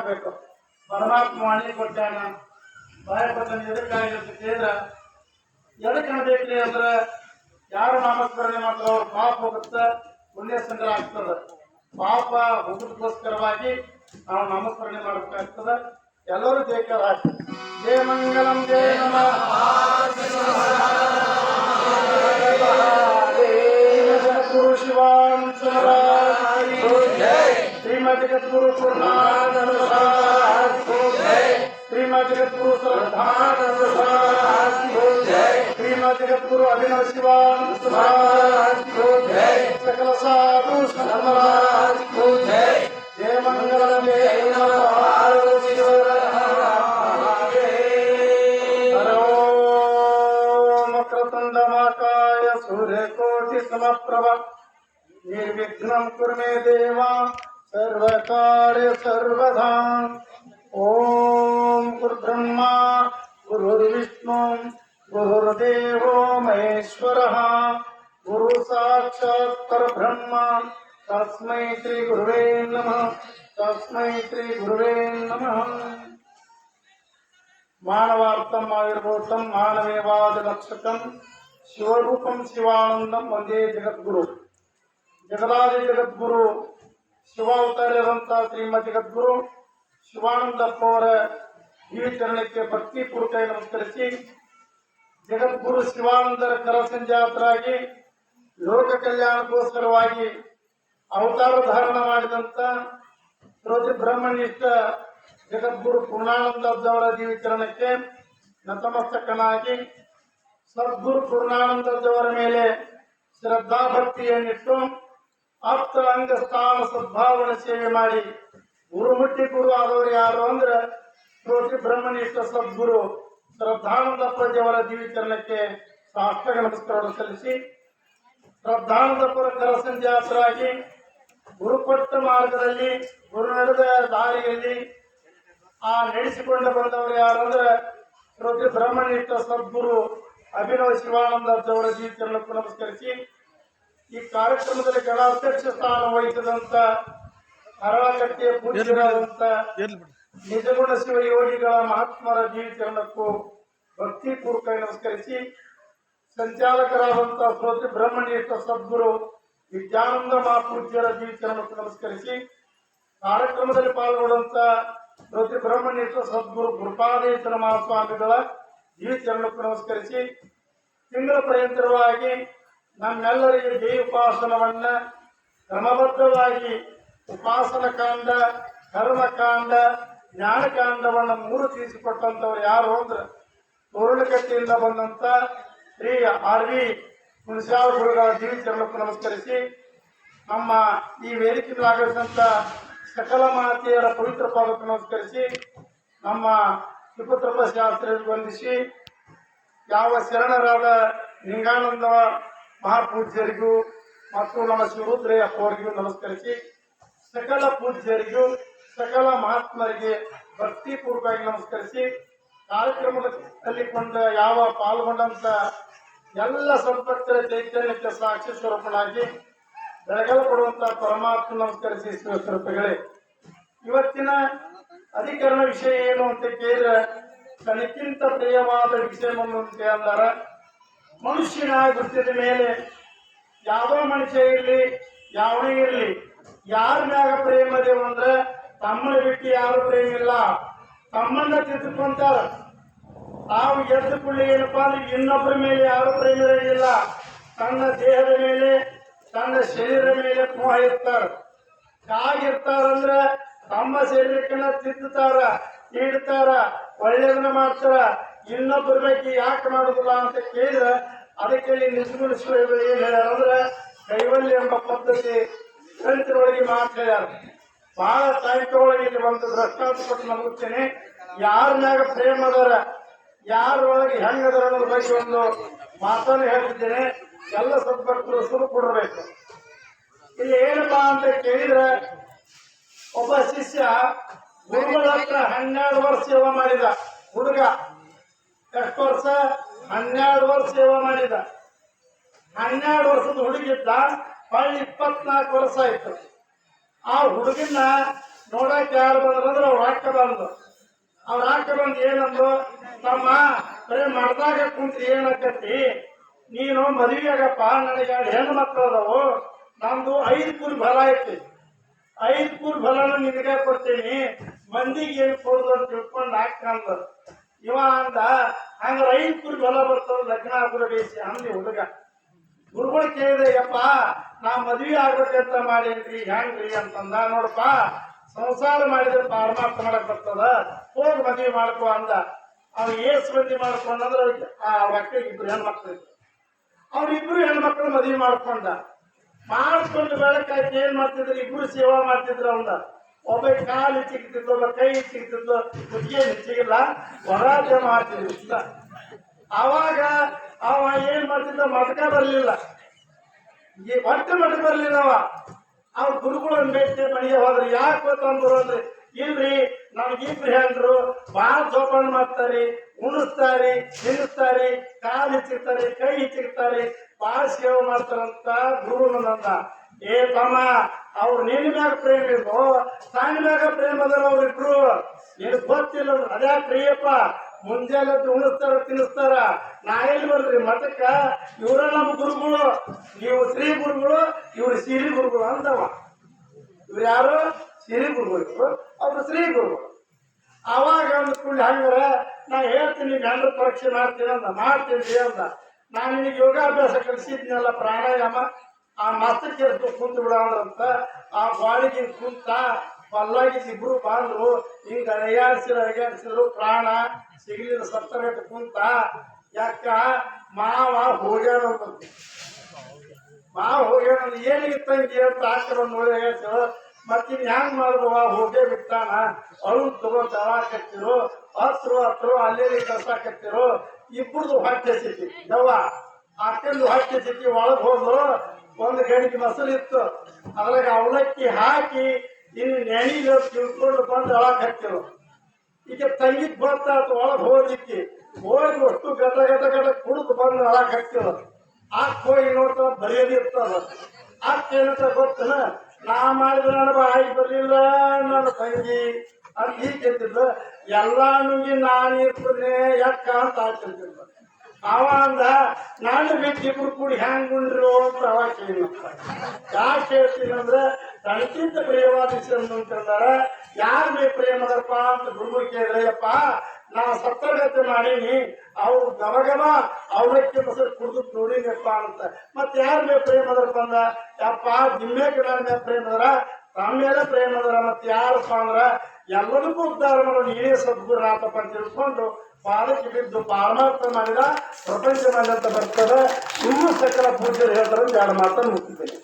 ಮಾಡಬೇಕು. ಪರಮಾತ್ಮ ವಾಣಿ ಕೊಟ್ಟಾನ, ಬಾಯ ಕೊಟ್ಟಾನ. ಎದಕ್ಕಾಗಿರುತ್ತೆ ಕೇಳಿದ್ರೆ ಎದಕ್ಕೆ ಅನ್ಬೇಕ್ರಿ ಅಂದ್ರೆ ಯಾರು ನಾಮಸ್ಮರಣೆ ಮಾಡ್ತಾರೋ ಅವ್ರ ಪಾಪ ಹೋಗುತ್ತೆ, ಪುಣ್ಯ ಸಂಗ್ರಹ ಆಗ್ತದೆ. ಪಾಪ ಹೋಗೋದಕ್ಕೋಸ್ಕರವಾಗಿ ನಾವು ನಾಮಸ್ಮರಣೆ ಮಾಡಬೇಕಾಗ್ತದೆ. ಎಲ್ಲರೂ ಬೇಕಾದ ಜಯ ಮಂಗಲಂ ಜಯ ನಮಃ ಜಗದ್ಗುರು ಶಿವಾನ್ ಶ್ರೀಮದ್ ಜಗದ್ಗುರು ಪೂರ್ಣಾನಂದ ಶ್ರೀಮದ್ ಜಗದ್ಗುರು ಶ್ರದ್ಧಾನಂದ ಶ್ರೀಮದ್ ಜಗದ್ಗುರು ಅಭಿನವ ಶಿವಾನ್ ಸಕಲ ಸಾಧು ಜಯ ಮಂಗಲ ವಕ್ರತುಂಡ ಮಹಾಕಾಯ ಸೂರ್ಯಕೋಟಿ ಸಮಪ್ರಭ ನಿರ್ವಿಘ್ನಂ ಕುರು ಮೇ ದೇವ ಸರ್ವಕಾರ್ಯ ಸರ್ವದಾ. ಓಂ ಗುರುಬ್ರಹ್ಮ ಗುರುರ್ವಿಷ್ಣು ಗುರುರ್ದೇವೋ ಮಹೇಶ್ವರಃ ಗುರು ಸಾಕ್ಷಾತ್ ಪರಬ್ರಹ್ಮ ತಸ್ಮೈ ಶ್ರೀ ಗುರುವೇ ನಮಃ ತಸ್ಮೈ ಶ್ರೀ ಗುರುವೇ ನಮಃ. ಮಾನವಾರ್ಥಂ ಆವಿರ್ಭೂತಂ ಮಾನವೇವಾದ ಲಕ್ಷಕಂ ಶಿವರೂಪಂ ಶಿವಾನಂದಂ ವಂದೇ ಜಗದ್ಗುರು. ಜಗದಾದಿ ಜಗದ್ಗುರು ಶಿವಾವತಾರ್ಯರಂತ ಶ್ರೀಮದ್ ಜಗದ್ಗುರು ಶಿವಾನಂದಪ್ಪ ಅವರ ಜೀವಿತರಣಕ್ಕೆ ಭಕ್ತಿಪೂರ್ವಕ ನಮಸ್ಕರಿಸಿ, ಜಗದ್ಗುರು ಶಿವಾನಂದರ ಕರಸಂಜಾತರಾಗಿ ಲೋಕ ಕಲ್ಯಾಣಕ್ಕೋಸ್ಕರವಾಗಿ ಅವತಾರ ಧಾರಣ ಮಾಡಿದಂತ ಶ್ರೋತಿ ಬ್ರಹ್ಮನಿಷ್ಠ ಜಗದ್ಗುರು ಪೂರ್ಣಾನಂದರವರ ಜೀವಿತರಣಕ್ಕೆ ನತಮಸ್ತಕನಾಗಿ ಸದ್ಗುರು ಪೂರ್ಣಾನಂದರವರ ಮೇಲೆ ಶ್ರದ್ಧಾ ಭಕ್ತಿಯನ್ನಿಟ್ಟು ಆಪ್ತ ಅಂಗ ಸ್ಥಾನ ಸದ್ಭಾವನೆ ಸೇವೆ ಮಾಡಿ ಗುರುಮುಟ್ಟಿ ಗುರು ಆದವರು ಯಾರು ಅಂದ್ರೆ ಶ್ರೋತಿ ಬ್ರಹ್ಮನಿಷ್ಠ ಸದ್ಗುರು ಶ್ರದ್ಧಾನಂದಪ್ಪಜಿಯವರ ಜೀವಿತರಣಕ್ಕೆ ಸಾಷ್ಟಾಂಗ ನಮಸ್ಕಾರ ಸಲ್ಲಿಸಿ, ಶ್ರದ್ಧಾನಂದಪ್ಪರ ಕರಸಂಜಾತರಾಗಿ ಗುರುಪಟ್ಟ ಮಾರ್ಗದಲ್ಲಿ ಗುರು ನಡೆದ ದಾರಿಯಲ್ಲಿ ನಡೆಸಿಕೊಂಡು ಬಂದವರು ಯಾರಂದ್ರೆ ಶ್ರೋತಿ ಬ್ರಹ್ಮನಿಷ್ಠ ಸದ್ಗುರು ಅಭಿನವ ಶಿವಾನಂದರವರ ಜೀವಿತರಣಕ್ಕೂ ನಮಸ್ಕರಿಸಿ, ಈ ಕಾರ್ಯಕ್ರಮದಲ್ಲಿ ಗಣಾಧ್ಯಕ್ಷ ಸ್ಥಾನ ವಹಿಸಿದಂತ ಅರಳಕಟ್ಟೆಯ ಪೂಜ್ಯರಾದಂತ ನಿಜಗುಣ ಶಿವ ಯೋಗಿಗಳ ಮಹಾತ್ಮರ ಜೀವಿತರಣಕ್ಕೂ ಭಕ್ತಿಪೂರ್ವಕ ನಮಸ್ಕರಿಸಿ, ಸಂಚಾಲಕರಾದಂತಹ ಶ್ರೋತಿ ಬ್ರಹ್ಮನಿಷ್ಠ ಸದ್ಗುರು ವಿದ್ಯಾನಂದ ಮಹಾಪೂಜ್ಯರ ಜೀವಿತರಣಕ್ಕೂ ನಮಸ್ಕರಿಸಿ, ಕಾರ್ಯಕ್ರಮದಲ್ಲಿ ಪಾಲ್ಗೊಳ್ಳುವಂತ ಶ್ರೋತಿ ಬ್ರಹ್ಮನಿಷ್ಠ ಸದ್ಗುರು ಗುರುಪಾದೇಶ್ವರ ಮಹಾಸ್ವಾಮಿಗಳ ಜೀವಿತರಣಕ್ಕೂ ನಮಸ್ಕರಿಸಿ, ತಿಂಗಳ ಪರ್ಯಂತರವಾಗಿ ನಮ್ಮೆಲ್ಲರಿಗೆ ಜೈ ಉಪಾಸನವನ್ನ ಕ್ರಮಬದ್ಧವಾಗಿ ಉಪಾಸನ ಕಾಂಡ, ಕರ್ಮಕಾಂಡ, ಜ್ಞಾನಕಾಂಡವನ್ನ 3 ತಿಳಿಸಿಕೊಟ್ಟಂತವ್ರು ಯಾರು ಅಂದ್ರೆ ತೋರಣಕಟ್ಟೆಯಿಂದ ಬಂದಂತ ಶ್ರೀ ಆರ್.ವಿ. ಹುಣಸ್ಯಾಳ ಗುರುಗಳ ಜೀವಿತರಣಕ್ಕೂ ನಮಸ್ಕರಿಸಿ, ನಮ್ಮ ಈ ವೇದಿಕೆಯಲ್ಲಿ ಆಗಮಿಸಿದಂತ ಸಕಲ ಮಾತೆಯರ ಪವಿತ್ರ ಪಾದಕ್ಕೂ ನಮಸ್ಕರಿಸಿ, ನಮ್ಮ ಸುಪುತ್ರಪ್ಪ ಶಾಸ್ತ್ರಿಗಳಿಗೆ ವಂದಿಸಿ, ಯಾವ ಶರಣರಾದ ಲಿಂಗಾನಂದ ಮಹಾಪೂಜ್ಯರಿಗೂ ಮತ್ತು ನಮ್ಮ ಶಿವರುದ್ರಯ್ಯಪ್ಪ ಅವರಿಗೂ ನಮಸ್ಕರಿಸಿ, ಸಕಲ ಪೂಜ್ಯರಿಗೂ ಸಕಲ ಮಹಾತ್ಮರಿಗೆ ಭಕ್ತಿಪೂರ್ವಕವಾಗಿ ನಮಸ್ಕರಿಸಿ, ಕಾರ್ಯಕ್ರಮದಲ್ಲಿ ಪಾಲ್ಗೊಂಡಂತ ಎಲ್ಲ ಸಂಪತ್ತರ ಚೈತನ್ಯಕ್ಕೆ ಸಾಕ್ಷಿ ಸ್ವರೂಪನಾಗಿ ಬೆಳಗಲ್ಪಡುವಂತ ಪರಮಾತ್ಮ ನಮಸ್ಕರಿಸಿ ಸ್ವರೂಪಗಳೇ. ಇವತ್ತಿನ ಅಧಿಕರಣ ವಿಷಯ ಏನು ಅಂತ ಕೇಳಿದ್ರೆ ತನಕ್ಕಿಂತ ಪ್ರಿಯವಾದ ವಿಷಯವನ್ನು ಅಂತ ಅಂದಾರ. ಮನುಷ್ಯನ ವೃತ್ತಿದ ಮೇಲೆ ಯಾವುದೋ ಮನುಷ್ಯ ಇರಲಿ ಯಾವನೇ ಇರಲಿ, ಯಾರ ಮ್ಯಾಗ ಪ್ರೇಮ ದೇವ ಅಂದ್ರೆ ತಮ್ಮನ ಬಿಟ್ಟು ಯಾರು ಪ್ರೇಮ ಇಲ್ಲ. ತಮ್ಮನ್ನ ತಿದ್ದುಕೊಂತಾರ. ತಾವು ಎದ್ದುಕೊಳ್ಳಿ ಏನಪ್ಪಾ ಅಂದ್ರೆ ಇನ್ನೊಬ್ಬರ ಮೇಲೆ ಯಾರು ಪ್ರೇಮ ಇರಲಿಲ್ಲ. ತನ್ನ ದೇಹದ ಮೇಲೆ ತನ್ನ ಶರೀರದ ಮೇಲೆ ಮೋಹ ಇರ್ತಾರ. ಹೇಗಿರ್ತಾರಂದ್ರ ತಮ್ಮ ಶರೀರಕ್ಕನ್ನ ತಿದ್ದುತ್ತಾರ, ಇಡ್ತಾರ, ಒಳ್ಳೇದನ್ನ ಮಾಡ್ತಾರ. ಇನ್ನೊಬ್ಬರ ಬಗ್ಗೆ ಯಾಕೆ ಮಾಡುದಿಲ್ಲ ಅಂತ ಕೇಳಿದ್ರೆ ಅದಕ್ಕೆ ನಿಜಗುಣಿಸುವ ಏನ್ ಹೇಳ್ಯಾರಂದ್ರೆ ಕೈವಲ್ಯ ಎಂಬ ಪದ್ಧತಿ ಗ್ರಂಥದೊಳಗೆ ಮಾತು ಹೇಳ್ಯಾರ. ಬಹಳ ಸಾಹಿತ್ಯೊಳಗೆ ಇಲ್ಲಿ ಒಂದು ದೃಷ್ಟಾಂತ ಕೊಟ್ಟು ನಂಬುತ್ತೇನೆ. ಯಾರ ಮ್ಯಾಗ ಪ್ರೇಮ ಅದರ, ಯಾರೊಳಗೆ ಹೆಂಗದರ ಅನ್ನೋದ್ರ ಬಗ್ಗೆ ಒಂದು ಮಾತನ್ನು ಹೇಳ್ತಿದ್ದೇನೆ. ಎಲ್ಲ ಸದ್ಭಕ್ತರು ಸುರು ಕೊಡಬೇಕು. ಇಲ್ಲಿ ಏನಪ್ಪಾ ಅಂತ ಕೇಳಿದ್ರೆ, ಒಬ್ಬ ಶಿಷ್ಯ ಗುರುಗಳ ಹತ್ರ 12 ವರ್ಷ ಸೇವೆ ಮಾಡಿದ. ಹುಡುಗ ಎಷ್ಟು ವರ್ಷ? 12 ವರ್ಷ ಸೇವೆ ಮಾಡಿದ. 12 ವರ್ಷದ ಹುಡುಗಿದ್ದ. 24 ವರ್ಷ ಆಯ್ತು. ಆ ಹುಡುಗನ್ನ ನೋಡಕ್ ಯಾರು ಬಂದ್ರಂದ್ರೆ ಅವ್ರು ಹಾಕ ಬಂದ್ರು. ಅವ್ರ ಹಾಕ ಬಂದ್ ಏನಂದ್ರು, ತಮ್ಮ ಬರೀ ಮಾಡ್ದಾಗ ಕುಂತ್ರಿ ಏನಾಕತಿ, ನೀನು ಮದುವೆ ಆಗಪ್ಪ, ನನಗೆ 2 ಹೆಣ್ಣು ಮಕ್ಕಳು ಅದಾವು, ನಮ್ದು 5 ಕುರಿ ಫಲ ಐತಿ, 5 ಕುರಿ ಫಲನು ನಿನಗೆ ಕೊಡ್ತೀನಿ, ಮಂದಿಗೆ ಏನು ಕೊಡುದು ಅಂತ ತಿಳ್ಕೊಂಡು ಹಾಕಂದ. ಇವ ಅಂದ, ಹಂಗಾರೆ 5 ಕುರಿ ಫಲ ಬರ್ತದ, ಲಗ್ನ ಆಗುದ ಬೇಸಿ ಅಂದಿ ಹುಡುಗ. ಗುರುಗಳು ಕೇಳಿದೆ, ಯಪ್ಪ ನಾ ಮದ್ವಿ ಆಗ್ಬೇಕಂತ ಮಾಡೇನ್ರಿ, ಹೆಂಗ್ರಿ ಅಂತಂದ. ನೋಡಪ್ಪ, ಸಂಸಾರ ಮಾಡಿದ್ರೆ ಪರಮಾರ್ಥ ಮಾಡಕ್ ಬರ್ತದ, ಹೋಗಿ ಮದ್ವಿ ಮಾಡ್ಕೊ ಅಂದ. ಅವ್ನು ಏಸ್ ಮದ್ವಿ ಮಾಡ್ಕೊಂಡ್ರೆ ಆ ಮಕ್ಕಳಿಗೆ 2 ಹೆಣ್ಮಕ್ಳು ಇದ್ರು. ಅವ್ರಿಬ್ರು ಹೆಣ್ಮಕ್ಳು ಮದ್ವಿ ಮಾಡ್ಕೊಂಡು ಬೆಳಕಾಯ್ತು ಏನ್ ಮಾಡ್ತಿದ್ರು, 2 ಸೇವಾ ಮಾಡ್ತಿದ್ರು. ಅವನ ಒಬ್ಬ ಕಾಲು ಚಿಕ್ತಿದ್ಲು, ಒಬ್ಬ ಕೈ ಚಿಕ್ತಿದ್ಲು, ಮುಚ್ಚಿಗೆ ಹೆಚ್ಚಿಗಿಲ್ಲ, ಹೊರಾಜ ಮಾಡ್ತಿದ್ರು ಇಷ್ಟ. ಅವಾಗ ಅವ ಏನ್ ಮಾಡ್ತಿದ್ದ, ಮಟಕ ಬರ್ಲಿಲ್ಲ, ಒಟ್ಟು ಮಟಕ ಬರ್ಲಿಲ್ಲ. ಅವ್ರ ಗುರುಗಳು ಬೇಟೆ ಮನೆಗೆ ಹೋದ್ರಿ. ಯಾಕೆ ಗೊತ್ತಂದ್ರು ಅಂದ್ರೆ, ಇಲ್ರಿ ನಮ್ಗಿಬ್ರು ಹೇಳ್ರು ಬಾಳ ಜೋಪಾನ ಮಾಡ್ತಾರಿ, ಉಣಿಸ್ತಾರಿ, ತಿನ್ನಿಸ್ತಾರಿ, ಕಾಲು ಹೆಚ್ಚಿರ್ತಾರೆ, ಕೈ ಹೆಚ್ಚಿರ್ತಾರೆ, ಬಾಳ ಸೇವೆ ಮಾಡ್ತಾರಂತ ಗುರು ನಂದ. ಏ ತಮ್ಮ, ಅವ್ರು ನಿನ್ನ ಮ್ಯಾಗ ಪ್ರೇಮ ಇದ್ರು, ಸಣ್ಣ ಮ್ಯಾಗ ಪ್ರೇಮ ಅದಾರ ಅವ್ರಿಬ್ರು, ನಿನಗ್ ಗೊತ್ತಿಲ್ಲ ಅದ್ಯಾ ಪ್ರಿಯಪ್ಪ. ಮುಂಜಾನೆ ಉಣಿಸ್ತಾರ, ತಿನ್ನಿಸ್ತಾರ, ನಾ ಎಲ್ಲಿ ಬರ್ರಿ ಮಠಕ್ಕ, ಇವ್ರ ನಮ್ಮ ಗುರುಗಳು, ನೀವು ಶ್ರೀ ಗುರುಗಳು, ಇವ್ರು ಸಿರಿ ಗುರುಗಳು ಅಂದವ. ಇವ್ರು ಯಾರು? ಸಿರಿ ಗುರುಗಳು, ಅವ್ರು ಶ್ರೀ ಗುರುಗಳು. ಅವಾಗ ಅಂದ್ಕೊಂಡು ಹಂಗಾರ ನಾ ಹೇಳ್ತೀನಿ, ಗಂಡ ಪರೀಕ್ಷೆ ಮಾಡ್ತೀನಿ ಅಂದ. ಮಾಡ್ತೀನಿ ಅಂದ. ನಾನು ನಿನಗೆ ಯೋಗಾಭ್ಯಾಸ ಕಲಿಸಿದ್ನಲ್ಲ, ಪ್ರಾಣಾಯಾಮ, ಆ ಮಸ್ತಕ್ಕೆ ಕುಂತು ಬಿಡಂತ. ಆ ಬಾಳಿಗೆ ಕುಂತ ಪಲ್ಲಾಗಿದ್ದು 2 ಬಂದ್ರು, ಹಿಂಗ ಅಯ್ಯಾಡ್ಸಿದ್ರು, ಪ್ರಾಣ ಸಿಗಲಿಲ್ಲ, ಸತ್ತರಗಟ್ಟು ಕುಂತ. ಯಾಕ ಮಾವ ಹೋಗ್ಯಾನ, ಏನಿತ್ತಂಗೆ ಅಂತ ಆಕರ ನೋಡಿ ಹೇಳ್ತಿರು. ಮತ್ತಿನ್ ಹೆಂಗ್ ಮಾಡಿದ್ವ, ಹೋಗೇ ಬಿಟ್ಟಾನ, ಅವಳು ತಗೊಂಡ್ ತಳಾಕತ್ತಿರು, ಹತ್ರು ಅಲ್ಲೇ ಕಳ್ಸಾಕತ್ತಿರು. ಇಬ್ಬರದು ಹೊಟ್ಟೆ ಸಿಕ್ಕಿ ದವ್ವ, ಅಕ್ಕಂದು ಹೊಟ್ಟೆ ಸಿಕ್ಕಿ ಒಳಗ್ ಹೋದ್ರು. 1 ಗಂಟೆ ಮೊಸರು ಇತ್ತು, ಅದ್ರಾಗ ಅವಲಕ್ಕಿ ಹಾಕಿ ಇನ್ನು ನೆಣಿಗೆ ತಿಳ್ಕೊಂಡು ಬಂದು ಅಳಾಕತ್ತಿರು. ಈಗ ತಂಗಿದ್ ಬರ್ತಾತು, ಒಳಗ್ ಹೋಗ್ಲಿಕ್ಕೆ ಹೋಗಿ ಅಷ್ಟು ಗಡ್ಡ ಕುಡಿದು ಬಂದು ಅಳಾಕತ್ತಿರು. ಆಕ್ ಹೋಗಿ ನೋಡ್ತಾವ ಬರೆಯೋದು ಇರ್ತದ. ಅಕ್ಕ ಏನಂತ ಗೊತ್ತನ, ನಾ ಮಾಡಿದ್ರೆ ನನ್ನ ಬಾಯಿ ಬರ್ಲಿಲ್ಲ ನನ್ನ ತಂಗಿ ಅಂತ ಹೀಗಿರ್ತಿದ್ಲು. ಎಲ್ಲಾ ನುಂಗಿ ನಾನು ಇರ್ತದೆ ಯಾಕ ಅಂತ ಆಗ್ತಿರ್ತಿದ್ಲು. ಅವ ಅಂದ, ನಾನು ಬಿಟ್ಟು ಕೂಡಿ ಹೆಂಗ್ ಉಂಡ್ರು ಅಂತ ಅವಾಗ ಕೇಳಿನಪ್ಪ. ಯಾಕೆ ಹೇಳ್ತೀನಿ ಅಂದ್ರೆ, ತನಕ್ಕಿಂತ ಪ್ರಿಯವಾದ ಅಂತಂದಾರ, ಯಾರ ಮೇಲೆ ಪ್ರೇಮ ಅದಪ್ಪ ಅಂತ ಗುರುಗಳು ಕೇಳಿದ್ರೆ, ಯಪ್ಪ ನಾ ಸತ್ತರ್ಗತೆ ಮಾಡೀನಿ, ಅವ್ರು ಗಮಗಮ ಅವಲಕ್ಕಿ ಮೊಸರು ಕುಡಿದು ನೋಡಿನಪ್ಪ ಅಂತ. ಮತ್ತೆ ಯಾರ ಮೇಲೆ ಪ್ರೇಮ ಅದಪ್ಪ ಅಂದ, ಯಪ್ಪ ನಿಮ್ಮೆ ಗಿಡ ಮೇಲೆ ಪ್ರೇಮ ಅದರ, ತಮ್ಮ ಮೇಲೆ ಪ್ರೇಮ ಅದರ. ಮತ್ತೆ ಯಾರಪ್ಪ ಅಂದ್ರ, ಎಲ್ಲದಕ್ಕೂ ಉದ್ಧಾರ ಮಾಡೋ ನೀನೇ ಸದ್ಗುರು ಆತಪ್ಪ ಅಂತ ತಿಳ್ಕೊಂಡು ಪಾದಕ್ಕೆ ಬಿದ್ದು ಪಾರಮಾರ್ಥ ಮಾಡಿದ ಪ್ರಪಂಚ ಮಾಡಿದಂತ ಬರ್ತದೆ. ಇನ್ನೂ ಸಕಲ ಪೂಜ್ಯರು ಹೇಳ್ತಾರೆ, 2 ಮಾತನ್ನು ಮುಗಿದ್ದೇನೆ.